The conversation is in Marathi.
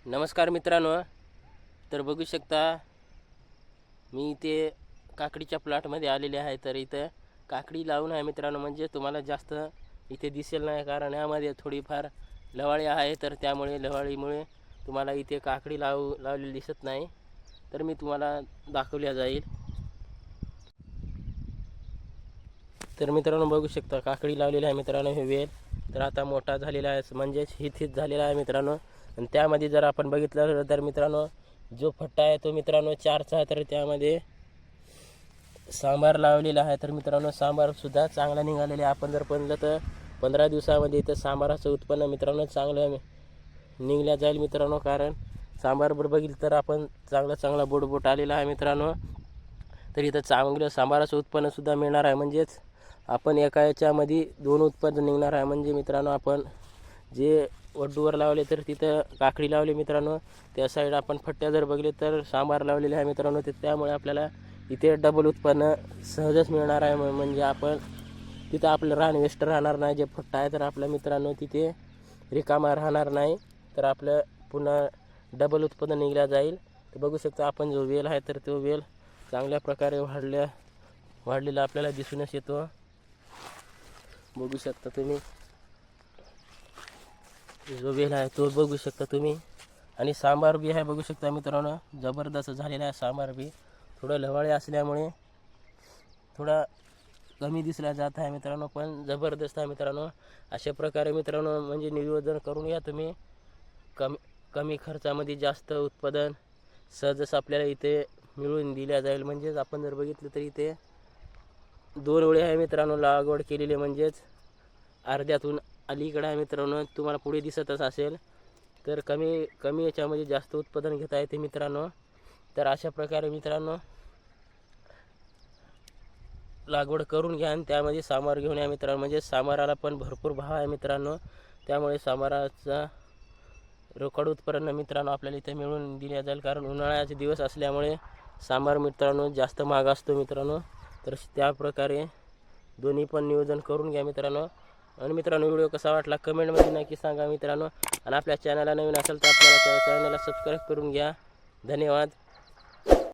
नमस्कार मित्रांनो, तर बघू शकता मी इथे काकडीच्या प्लॉटमध्ये आलेले आहे. तर इथं काकडी लावून आहे मित्रांनो, म्हणजे तुम्हाला जास्त इथे दिसेल नाही, कारण यामध्ये थोडीफार लवाळी आहे. तर त्यामुळे लवाळीमुळे तुम्हाला इथे काकडी लावलेली दिसत नाही. तर मी तुम्हाला दाखवल्या जाईल. तर मित्रांनो बघू शकता काकडी लावलेली आहे मित्रांनो. हे वेल तर आता मोठा झालेला आहे, म्हणजेच हित झालेला आहे मित्रांनो. आणि त्यामध्ये जर आपण बघितलं तर मित्रांनो, जो फट्टा आहे तो मित्रांनो 4चा आहे. तर त्यामध्ये सांबार लावलेला आहे. तर मित्रांनो सांबारसुद्धा चांगला निघालेला आहे. आपण जर पाहिलं तर 15 दिवसामध्ये इथं सांबाराचं उत्पन्न मित्रांनो चांगलं निघल्या जाईल मित्रांनो. कारण सांबारवर बघितलं तर आपण चांगला बोट आलेला आहे मित्रांनो. तर इथं चांगलं सांबाराचं उत्पन्नसुद्धा मिळणार आहे. म्हणजेच आपण एका याच्यामध्ये 2 उत्पन्न निघणार आहे. म्हणजे मित्रांनो आपण जे वड्डूवर लावले तर तिथं काकडी लावली मित्रांनो, त्या साईड आपण फट्ट्या जर बघले तर सांबार लावलेले आहे मित्रांनो. तर त्यामुळे आपल्याला इथे डबल उत्पन्न सहजच मिळणार आहे. म्हणजे आपण तिथं आपलं रान वेस्ट राहणार नाही. जे फट्टा आहे तर आपल्या मित्रांनो तिथे रिकामा राहणार नाही. तर आपलं पुन्हा डबल उत्पन्न निघल्या जाईल. तर बघू शकता आपण जो वेल आहे तर तो वेल चांगल्या प्रकारे वाढलेला आपल्याला दिसूनच येतो. बघू शकता तुम्ही जो वेल आहे तो बघू शकता तुम्ही. आणि सांबार बी आहे बघू शकता मित्रांनो, जबरदस्त झालेला आहे सांबार बी. थोडं लवाळे असल्यामुळे थोडा कमी दिसला जात आहे मित्रांनो, पण जबरदस्त आहे मित्रांनो. अशा प्रकारे मित्रांनो म्हणजे नियोजन करून या तुम्ही. कमी खर्चामध्ये जास्त उत्पादन सहजच आपल्याला इथे मिळून दिल्या जाईल. म्हणजेच आपण जर बघितलं तर इथे 2 वेळे आहे मित्रांनो लागवड केलेली, म्हणजेच अर्ध्यातून अलीकडे आहे मित्रांनो. तुम्हाला पुढे दिसतच असेल. तर कमी याच्यामध्ये जास्त उत्पादन घेता येते मित्रांनो. तर अशा प्रकारे मित्रांनो लागवड करून घ्या आणि त्यामध्ये सांबार घेऊन या मित्रांनो. म्हणजे सांबाराला पण भरपूर भाव आहे मित्रांनो. त्यामुळे सांबाराचा रोकड उत्पन्न मित्रांनो आपल्याला इथे मिळून दिल्या जाईल. कारण उन्हाळ्याचे दिवस असल्यामुळे सांबार मित्रांनो जास्त महाग असतो मित्रांनो. तर त्याप्रकारे दोन्ही पण नियोजन करून घ्या मित्रांनो. आणि मित्रांनो व्हिडिओ कसा वाटला कमेंटमध्ये नक्की सांगा मित्रांनो. आणि आपल्या चॅनलला नवीन असेल तर आपल्याला चॅनलला सबस्क्राईब करून घ्या. धन्यवाद.